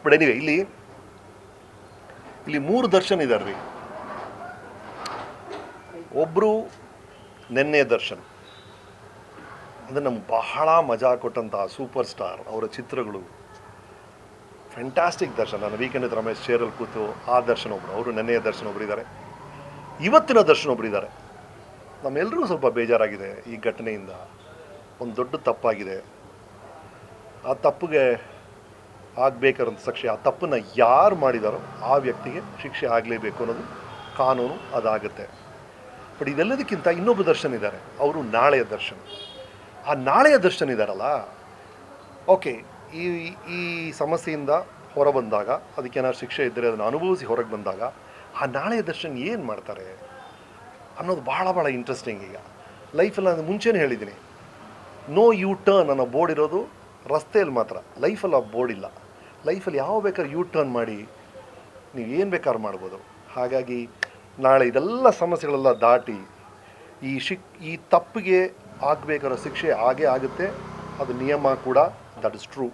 But anyway ಇಲ್ಲಿ 3 ದರ್ಶನ್ ಇದ್ದಾರೆ ರೀ. ಒಬ್ಬರು ನೆನ್ನೆ ದರ್ಶನ್ ಅಂದರೆ ನಮ್ಗೆ ಬಹಳ ಮಜಾ ಕೊಟ್ಟಂತಹ ಸೂಪರ್ ಸ್ಟಾರ್. ಅವರ ಚಿತ್ರಗಳು ಫ್ಯಾಂಟಾಸ್ಟಿಕ್. ದರ್ಶನ್ ನಾನು ವೀಕೆಂಡ್ ವಿತ್ ರಮೇಶ್ ಚೇರಲ್ಲಿ ಕೂತು ಆ ದರ್ಶನ್ ಒಬ್ಬರು, ಅವರು ನೆನ್ನೆಯ ದರ್ಶನ್ ಒಬ್ಬರಿದ್ದಾರೆ, ಇವತ್ತಿನ ದರ್ಶನ್ ಒಬ್ಬರಿದ್ದಾರೆ. ನಮ್ಮೆಲ್ಲರಿಗೂ ಸ್ವಲ್ಪ ಬೇಜಾರಾಗಿದೆ ಈ ಘಟನೆಯಿಂದ. ಒಂದು ದೊಡ್ಡ ತಪ್ಪಾಗಿದೆ. ಆ ತಪ್ಪಿಗೆ ಆಗಬೇಕಾದಂಥ ಶಿಕ್ಷೆ, ಆ ತಪ್ಪನ್ನು ಯಾರು ಮಾಡಿದಾರೋ ಆ ವ್ಯಕ್ತಿಗೆ ಶಿಕ್ಷೆ ಆಗಲೇಬೇಕು ಅನ್ನೋದು ಕಾನೂನು, ಅದಾಗುತ್ತೆ. ಬಟ್ ಇದೆಲ್ಲದಕ್ಕಿಂತ ಇನ್ನೊಬ್ಬ ದರ್ಶನ್ ಇದ್ದಾರೆ, ಅವರು ನಾಳೆಯ ದರ್ಶನ್. ಆ ನಾಳೆಯ ದರ್ಶನ್ ಇದ್ದಾರಲ್ಲ, ಓಕೆ, ಈ ಸಮಸ್ಯೆಯಿಂದ ಹೊರಬಂದಾಗ, ಅದಕ್ಕೇನಾದ್ರು ಶಿಕ್ಷೆ ಇದ್ದರೆ ಅದನ್ನು ಅನುಭವಿಸಿ ಹೊರಗೆ ಬಂದಾಗ ಆ ನಾಳೆಯ ದರ್ಶನ್ ಏನು ಮಾಡ್ತಾರೆ ಅನ್ನೋದು ಭಾಳ ಇಂಟ್ರೆಸ್ಟಿಂಗ್. ಈಗ ಲೈಫಲ್ಲಿ ನಾನು ಮುಂಚೆನೇ ಹೇಳಿದ್ದೀನಿ, ನೋ ಯೂ ಟರ್ನ್ ಅನ್ನೋ ಬೋರ್ಡ್ ಇರೋದು ರಸ್ತೆಯಲ್ಲಿ ಮಾತ್ರ, ಲೈಫಲ್ಲಿ ಆ ಬೋರ್ಡ್ ಇಲ್ಲ. ಲೈಫಲ್ಲಿ ಯಾವ ಬೇಕಾದ್ರೂ ಯೂ ಟರ್ನ್ ಮಾಡಿ ನೀವು ಏನು ಬೇಕಾದ್ರೂ ಮಾಡ್ಬೋದು. ಹಾಗಾಗಿ ನಾಳೆ ಇದೆಲ್ಲ ಸಮಸ್ಯೆಗಳೆಲ್ಲ ದಾಟಿ ಈ ತಪ್ಪಿಗೆ ಆಗಬೇಕಾರೋ ಶಿಕ್ಷೆ ಆಗೇ ಆಗುತ್ತೆ, ಅದು ನಿಯಮ ಕೂಡ, ದಟ್ ಇಸ್ ಟ್ರೂ.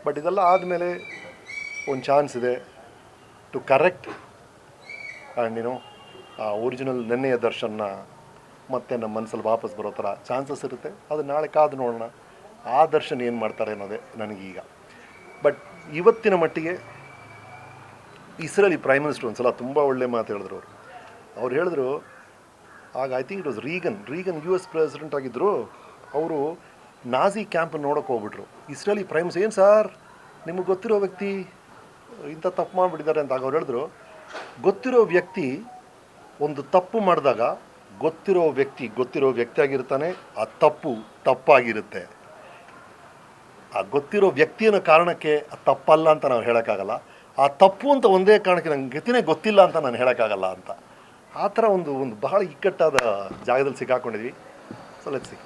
ಬಟ್ ಇದೆಲ್ಲ ಆದಮೇಲೆ ಒಂದು ಚಾನ್ಸ್ ಇದೆ ಟು ಕರೆಕ್ಟ್ ಆ್ಯಂಡ್ ಆ ಒರಿಜಿನಲ್ ನೆನ್ನೆಯ ದರ್ಶನ ಮತ್ತೆ ನಮ್ಮ ಮನಸ್ಸಲ್ಲಿ ವಾಪಸ್ ಬರೋ ಥರ ಚಾನ್ಸಸ್ ಇರುತ್ತೆ. ಅದು ನಾಳೆ ಕಾದು ನೋಡೋಣ ಆ ದರ್ಶನ್ ಏನು ಮಾಡ್ತಾರೆ ಅನ್ನೋದೇ ನನಗೀಗ. ಬಟ್ ಇವತ್ತಿನ ಮಟ್ಟಿಗೆ ಇಸ್ರೇಲಿ ಪ್ರೈಮ್ ಮಿನಿಸ್ಟರ್ ಒಂದು ಸಲ ತುಂಬ ಒಳ್ಳೆ ಮಾತು ಹೇಳಿದ್ರು. ಅವ್ರು ಹೇಳಿದ್ರು, ಆಗ I think it was Reagan US president ಆಗಿದ್ದರು. ಅವರು ನಾಜಿ ಕ್ಯಾಂಪ್ ನೋಡೋಕೆ ಹೋಗ್ಬಿಟ್ರು. ಇಸ್ರೇಲಿ ಪ್ರೈಮ್ ಮಿನಿಸ್ಟರ್, ಏನು ಸರ್ ನಿಮಗೆ ಗೊತ್ತಿರೋ ವ್ಯಕ್ತಿ ಇಂಥ ತಪ್ಪು ಮಾಡಿಬಿಟ್ಟಿದ್ದಾರೆ ಅಂತ. ಆಗ ಅವ್ರು ಹೇಳಿದ್ರು, ಗೊತ್ತಿರೋ ವ್ಯಕ್ತಿ ಒಂದು ತಪ್ಪು ಮಾಡಿದಾಗ ಗೊತ್ತಿರೋ ವ್ಯಕ್ತಿ ಆಗಿರ್ತಾನೆ, ಆ ತಪ್ಪಾಗಿರುತ್ತೆ. ಆ ಗೊತ್ತಿರೋ ವ್ಯಕ್ತಿ ಅನ್ನೋ ಕಾರಣಕ್ಕೆ ತಪ್ಪಲ್ಲ ಅಂತ ನಾವು ಹೇಳೋಕ್ಕಾಗಲ್ಲ, ಆ ತಪ್ಪು ಅಂತ ಒಂದೇ ಕಾರಣಕ್ಕೆ ನಂಗೆ ಗತಿನೇ ಗೊತ್ತಿಲ್ಲ ಅಂತ ನಾನು ಹೇಳೋಕ್ಕಾಗಲ್ಲ ಅಂತ. ಆ ಥರ ಒಂದು ಬಹಳ ಇಕ್ಕಟ್ಟಾದ ಜಾಗದಲ್ಲಿ ಸಿಕ್ಕಾಕೊಂಡಿದ್ವಿ. So let's see.